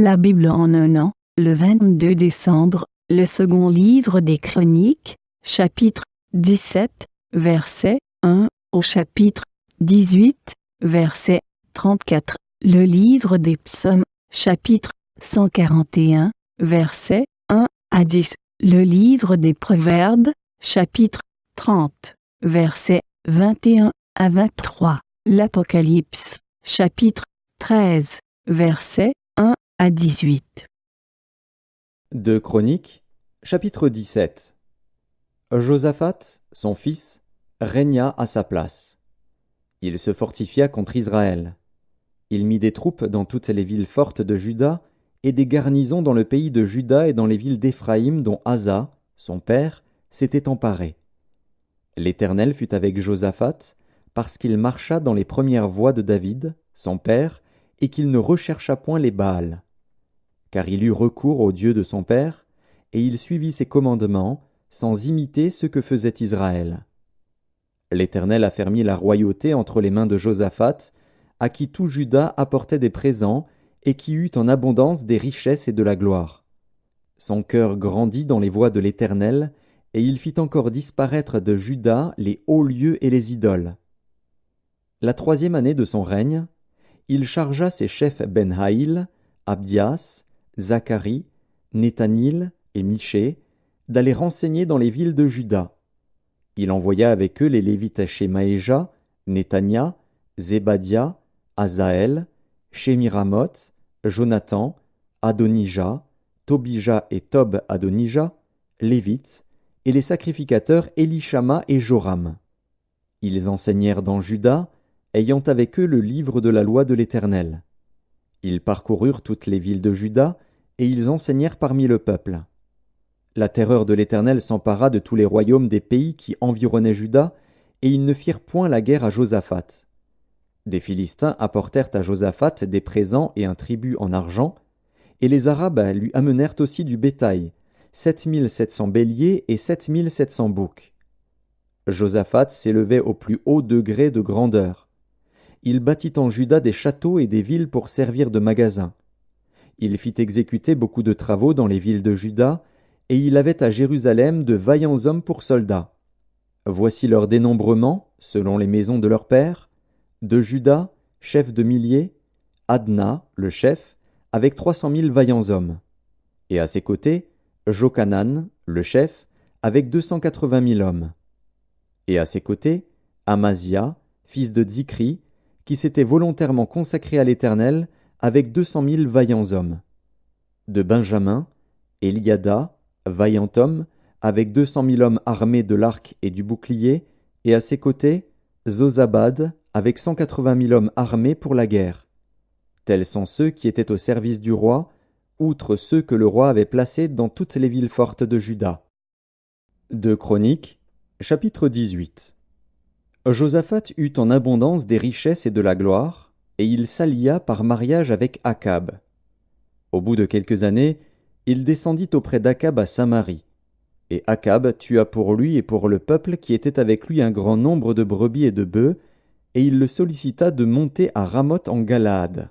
La Bible en un an, le 22 décembre, le second livre des Chroniques, chapitre 17, verset 1 au chapitre 18, verset 34. Le livre des Psaumes, chapitre 141, verset 1 à 10. Le livre des Proverbes, chapitre 30, verset 21 à 23. L'Apocalypse, chapitre 13, verset 1 à 18. 2 Chroniques, chapitre 17. Josaphat, son fils, régna à sa place. Il se fortifia contre Israël. Il mit des troupes dans toutes les villes fortes de Juda et des garnisons dans le pays de Juda et dans les villes d'Éphraïm dont Asa, son père, s'était emparé. L'Éternel fut avec Josaphat parce qu'il marcha dans les premières voies de David, son père, et qu'il ne rechercha point les Baals. Car il eut recours au Dieu de son père, et il suivit ses commandements, sans imiter ce que faisait Israël. L'Éternel affermit la royauté entre les mains de Josaphat, à qui tout Juda apportait des présents, et qui eut en abondance des richesses et de la gloire. Son cœur grandit dans les voies de l'Éternel, et il fit encore disparaître de Juda les hauts lieux et les idoles. La 3e année de son règne, il chargea ses chefs Ben-Haïl, Abdias, Zacharie, Nethanil et Michée d'aller renseigner dans les villes de Juda. Il envoya avec eux les Lévites Shemaéja, Netania, Zébadia, Azaël, Shemiramoth, Jonathan, Adonija, Tobija et Tob-Adonija, Lévites, et les sacrificateurs Élishama et Joram. Ils enseignèrent dans Juda, ayant avec eux le livre de la loi de l'Éternel. Ils parcoururent toutes les villes de Juda, et ils enseignèrent parmi le peuple. La terreur de l'Éternel s'empara de tous les royaumes des pays qui environnaient Juda, et ils ne firent point la guerre à Josaphat. Des Philistins apportèrent à Josaphat des présents et un tribut en argent, et les Arabes lui amenèrent aussi du bétail, 7700 béliers et 7700 boucs. Josaphat s'élevait au plus haut degré de grandeur. Il bâtit en Juda des châteaux et des villes pour servir de magasins. Il fit exécuter beaucoup de travaux dans les villes de Juda, et il avait à Jérusalem de vaillants hommes pour soldats. Voici leur dénombrement, selon les maisons de leurs pères. De Juda, chef de milliers, Adna, le chef, avec 300 000 vaillants hommes. Et à ses côtés, Jochanan, le chef, avec 280 000 hommes. Et à ses côtés, Amazia, fils de Zikri, qui s'était volontairement consacré à l'Éternel, avec 200 000 vaillants hommes. De Benjamin, Eliada, vaillant homme, avec 200 000 hommes armés de l'arc et du bouclier, et à ses côtés, Zozabad, avec 180 000 hommes armés pour la guerre. Tels sont ceux qui étaient au service du roi, outre ceux que le roi avait placés dans toutes les villes fortes de Juda. 2 Chroniques, chapitre 18. Josaphat eut en abondance des richesses et de la gloire, et il s'allia par mariage avec Akab. Au bout de quelques années, il descendit auprès d'Akab à Samarie. Et Akab tua pour lui et pour le peuple qui était avec lui un grand nombre de brebis et de bœufs, et il le sollicita de monter à Ramoth en Galaad.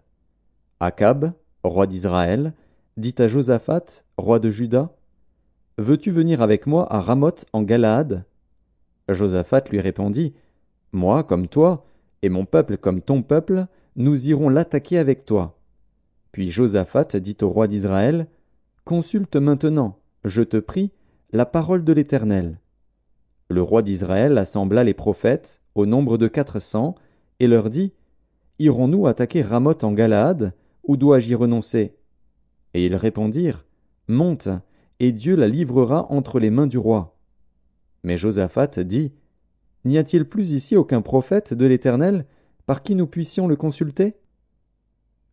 Akab, roi d'Israël, dit à Josaphat, roi de Juda, « Veux-tu venir avec moi à Ramoth en Galaad » Josaphat lui répondit, « Moi, comme toi, et mon peuple comme ton peuple, nous irons l'attaquer avec toi. » Puis Josaphat dit au roi d'Israël, « Consulte maintenant, je te prie, la parole de l'Éternel. » Le roi d'Israël assembla les prophètes, au nombre de 400, et leur dit, « Irons-nous attaquer Ramoth en Galaad, ou dois-je y renoncer ?» Et ils répondirent, « Monte, et Dieu la livrera entre les mains du roi. » Mais Josaphat dit, « N'y a-t-il plus ici aucun prophète de l'Éternel par qui nous puissions le consulter ?»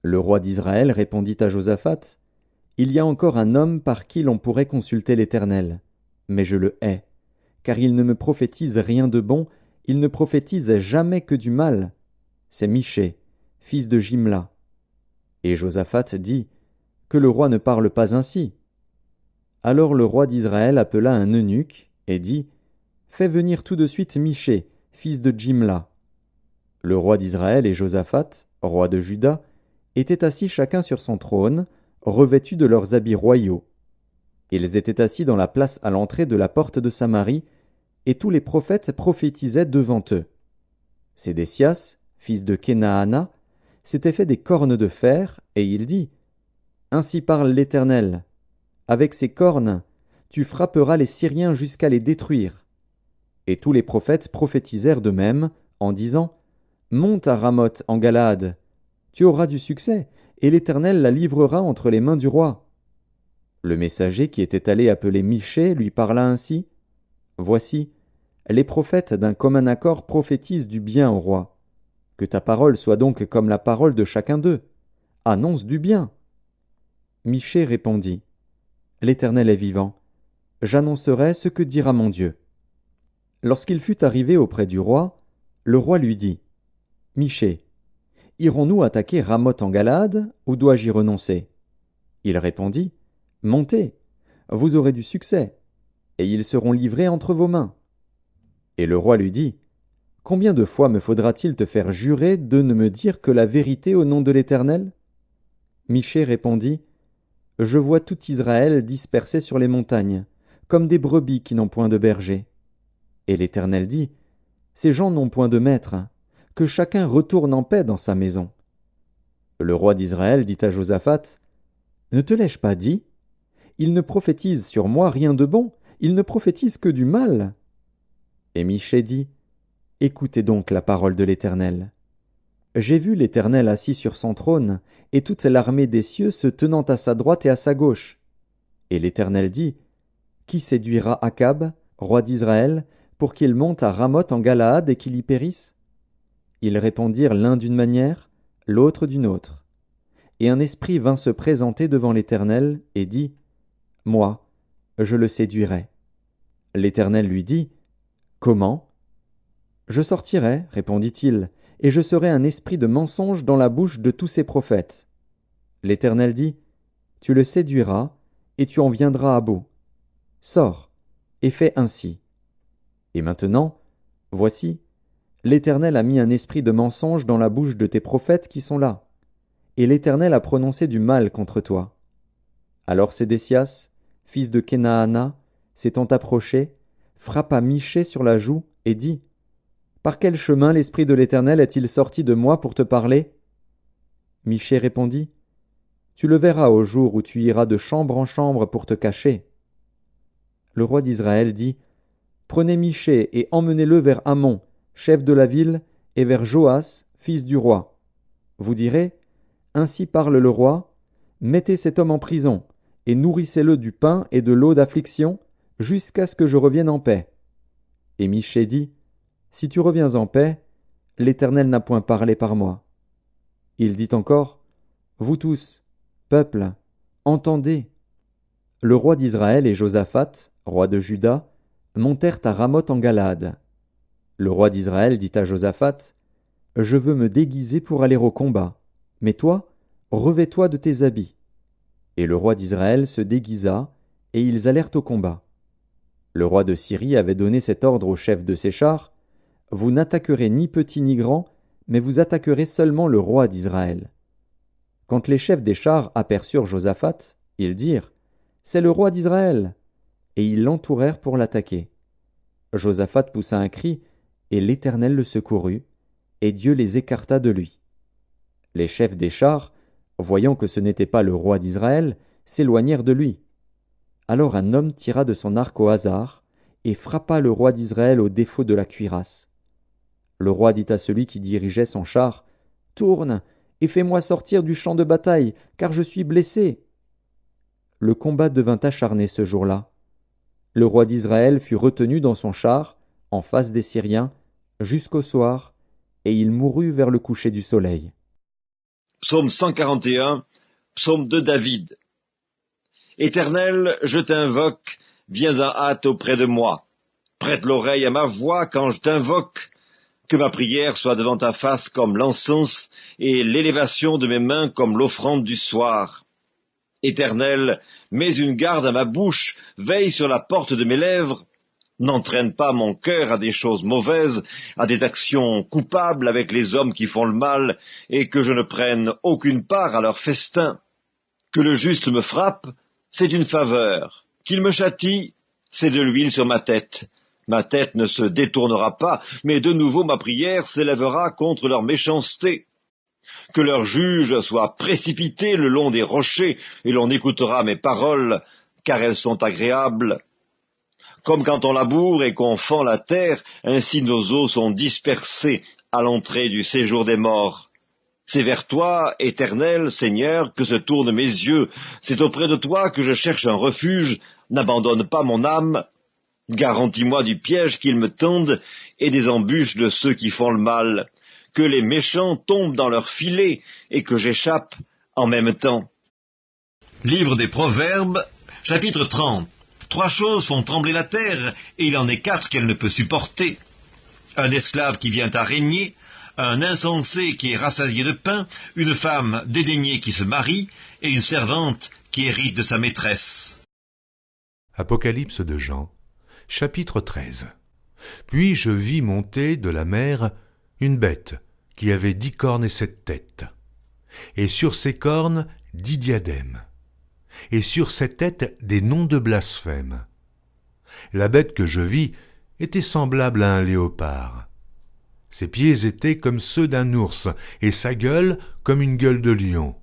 Le roi d'Israël répondit à Josaphat, « Il y a encore un homme par qui l'on pourrait consulter l'Éternel, mais je le hais, car il ne me prophétise rien de bon, il ne prophétise jamais que du mal. C'est Michée, fils de Jimla. » Et Josaphat dit, « Que le roi ne parle pas ainsi. » Alors le roi d'Israël appela un eunuque et dit, « Fais venir tout de suite Michée, fils de Jimla. » Le roi d'Israël et Josaphat, roi de Juda, étaient assis chacun sur son trône, revêtus de leurs habits royaux. Ils étaient assis dans la place à l'entrée de la porte de Samarie, et tous les prophètes prophétisaient devant eux. Sédécias, fils de Kenaana, s'était fait des cornes de fer, et il dit « Ainsi parle l'Éternel. Avec ces cornes, tu frapperas les Syriens jusqu'à les détruire. » Et tous les prophètes prophétisèrent de même, en disant « Monte à Ramoth en Galaad. Tu auras du succès, et l'Éternel la livrera entre les mains du roi. » Le messager qui était allé appeler Michée lui parla ainsi. « Voici, les prophètes d'un commun accord prophétisent du bien au roi. Que ta parole soit donc comme la parole de chacun d'eux. Annonce du bien. » Michée répondit. « L'Éternel est vivant. J'annoncerai ce que dira mon Dieu. » Lorsqu'il fut arrivé auprès du roi, le roi lui dit. « Michée, irons-nous attaquer Ramoth en Galaad, ou dois-je y renoncer ?» Il répondit. « Montez, vous aurez du succès, et ils seront livrés entre vos mains. » Et le roi lui dit. « Combien de fois me faudra-t-il te faire jurer de ne me dire que la vérité au nom de l'Éternel » Michée répondit. « Je vois tout Israël dispersé sur les montagnes, comme des brebis qui n'ont point de berger. » Et l'Éternel dit. « Ces gens n'ont point de maître, que chacun retourne en paix dans sa maison. » Le roi d'Israël dit à Josaphat. « Ne te l'ai-je pas dit? Il ne prophétise sur moi rien de bon, il ne prophétise que du mal. » Et Michée dit. « Écoutez donc la parole de l'Éternel. J'ai vu l'Éternel assis sur son trône, et toute l'armée des cieux se tenant à sa droite et à sa gauche. » Et l'Éternel dit. « Qui séduira Akab, roi d'Israël, pour qu'il monte à Ramoth en Galaad et qu'il y périsse » Ils répondirent l'un d'une manière, l'autre d'une autre. Et un esprit vint se présenter devant l'Éternel et dit. « Moi, je le séduirai. » L'Éternel lui dit. « Comment » ? « Je sortirai, répondit-il, et je serai un esprit de mensonge dans la bouche de tous ses prophètes. » L'Éternel dit. « Tu le séduiras, et tu en viendras à bout. Sors, et fais ainsi. » Et maintenant, voici, l'Éternel a mis un esprit de mensonge dans la bouche de tes prophètes qui sont là, et l'Éternel a prononcé du mal contre toi. Alors Sédécias, fils de Kenaana, s'étant approché, frappa Michée sur la joue et dit. Par quel chemin l'Esprit de l'Éternel est-il sorti de moi pour te parler ? Michée répondit. Tu le verras au jour où tu iras de chambre en chambre pour te cacher. Le roi d'Israël dit. Prenez Michée et emmenez-le vers Amon, chef de la ville, et vers Joas, fils du roi. Vous direz. Ainsi parle le roi. Mettez cet homme en prison, et nourrissez-le du pain et de l'eau d'affliction, jusqu'à ce que je revienne en paix. Et Michée dit. Si tu reviens en paix, l'Éternel n'a point parlé par moi. Il dit encore. Vous tous, peuple, entendez. Le roi d'Israël et Josaphat, roi de Juda, montèrent à Ramoth en Galaad. Le roi d'Israël dit à Josaphat. Je veux me déguiser pour aller au combat, mais toi, revêts-toi de tes habits. Et le roi d'Israël se déguisa, et ils allèrent au combat. Le roi de Syrie avait donné cet ordre au chef de ses chars. Vous n'attaquerez ni petit ni grand, mais vous attaquerez seulement le roi d'Israël. Quand les chefs des chars aperçurent Josaphat, ils dirent. C'est le roi d'Israël. Et ils l'entourèrent pour l'attaquer. Josaphat poussa un cri, et l'Éternel le secourut, et Dieu les écarta de lui. Les chefs des chars, voyant que ce n'était pas le roi d'Israël, s'éloignèrent de lui. Alors un homme tira de son arc au hasard, et frappa le roi d'Israël au défaut de la cuirasse. Le roi dit à celui qui dirigeait son char, « Tourne, et fais-moi sortir du champ de bataille, car je suis blessé. » Le combat devint acharné ce jour-là. Le roi d'Israël fut retenu dans son char, en face des Syriens, jusqu'au soir, et il mourut vers le coucher du soleil. Psaume 141, psaume de David. Éternel, je t'invoque, viens en hâte auprès de moi. Prête l'oreille à ma voix quand je t'invoque. Que ma prière soit devant ta face comme l'encens, et l'élévation de mes mains comme l'offrande du soir. Éternel, mets une garde à ma bouche, veille sur la porte de mes lèvres. N'entraîne pas mon cœur à des choses mauvaises, à des actions coupables avec les hommes qui font le mal, et que je ne prenne aucune part à leur festin. Que le juste me frappe, c'est une faveur. Qu'il me châtie, c'est de l'huile sur ma tête. Ma tête ne se détournera pas, mais de nouveau ma prière s'élèvera contre leur méchanceté. Que leur juge soit précipité le long des rochers, et l'on écoutera mes paroles, car elles sont agréables. Comme quand on laboure et qu'on fend la terre, ainsi nos os sont dispersés à l'entrée du séjour des morts. C'est vers toi, Éternel, Seigneur, que se tournent mes yeux. C'est auprès de toi que je cherche un refuge. N'abandonne pas mon âme. Garantis-moi du piège qu'ils me tendent et des embûches de ceux qui font le mal. Que les méchants tombent dans leur filet et que j'échappe en même temps. Livre des Proverbes, chapitre 30. 3 choses font trembler la terre, et il en est 4 qu'elle ne peut supporter. Un esclave qui vient à régner, un insensé qui est rassasié de pain, une femme dédaignée qui se marie, et une servante qui hérite de sa maîtresse. Apocalypse de Jean, chapitre 13. Puis je vis monter de la mer une bête qui avait 10 cornes et 7 têtes, et sur ses cornes 10 diadèmes, et sur ses têtes des noms de blasphème. La bête que je vis était semblable à un léopard. Ses pieds étaient comme ceux d'un ours, et sa gueule comme une gueule de lion.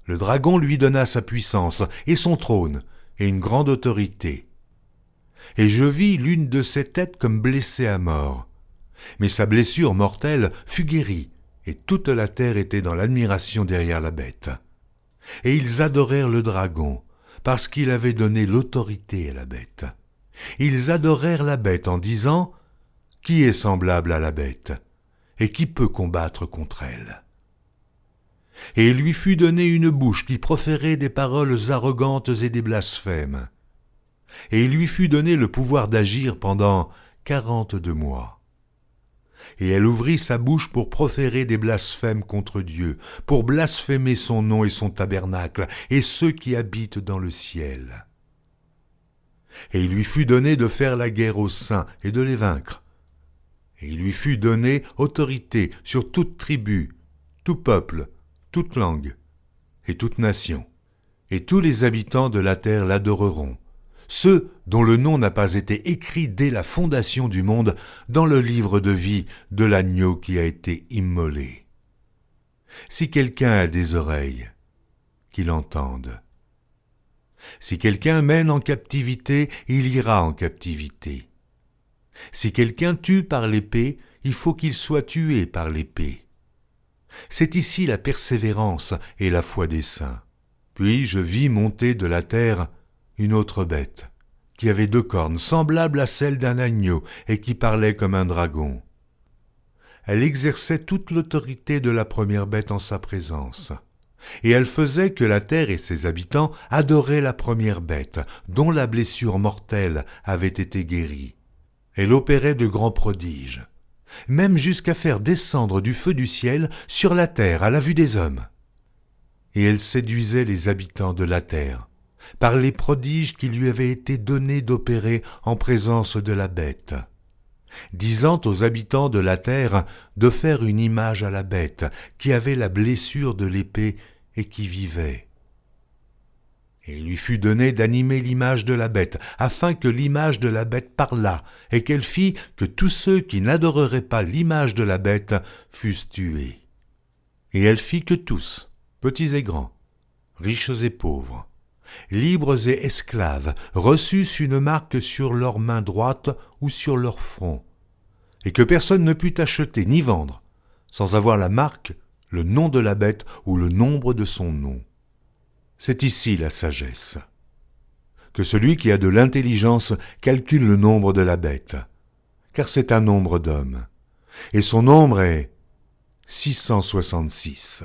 Le dragon lui donna sa puissance, et son trône, et une grande autorité. Et je vis l'une de ses têtes comme blessée à mort. Mais sa blessure mortelle fut guérie, et toute la terre était dans l'admiration derrière la bête. Et ils adorèrent le dragon, parce qu'il avait donné l'autorité à la bête. Ils adorèrent la bête en disant « Qui est semblable à la bête, et qui peut combattre contre elle ?» Et il lui fut donné une bouche qui proférait des paroles arrogantes et des blasphèmes. Et il lui fut donné le pouvoir d'agir pendant 42 mois. Et elle ouvrit sa bouche pour proférer des blasphèmes contre Dieu, pour blasphémer son nom et son tabernacle, et ceux qui habitent dans le ciel. Et il lui fut donné de faire la guerre aux saints et de les vaincre. Et il lui fut donné autorité sur toute tribu, tout peuple, toute langue et toute nation. Et tous les habitants de la terre l'adoreront, ceux dont le nom n'a pas été écrit dès la fondation du monde dans le livre de vie de l'agneau qui a été immolé. Si quelqu'un a des oreilles, qu'il entende. Si quelqu'un mène en captivité, il ira en captivité. Si quelqu'un tue par l'épée, il faut qu'il soit tué par l'épée. C'est ici la persévérance et la foi des saints. Puis je vis monter de la terre une autre bête, qui avait 2 cornes, semblables à celles d'un agneau, et qui parlait comme un dragon. Elle exerçait toute l'autorité de la première bête en sa présence, et elle faisait que la terre et ses habitants adoraient la première bête, dont la blessure mortelle avait été guérie. Elle opérait de grands prodiges, même jusqu'à faire descendre du feu du ciel sur la terre à la vue des hommes. Et elle séduisait les habitants de la terre, par les prodiges qui lui avaient été donnés d'opérer en présence de la bête, disant aux habitants de la terre de faire une image à la bête qui avait la blessure de l'épée et qui vivait. Et il lui fut donné d'animer l'image de la bête, afin que l'image de la bête parlât, et qu'elle fit que tous ceux qui n'adoreraient pas l'image de la bête fussent tués. Et elle fit que tous, petits et grands, riches et pauvres, libres et esclaves, reçussent une marque sur leur main droite ou sur leur front, et que personne ne put acheter ni vendre, sans avoir la marque, le nom de la bête ou le nombre de son nom. C'est ici la sagesse. Que celui qui a de l'intelligence calcule le nombre de la bête, car c'est un nombre d'hommes, et son nombre est 666.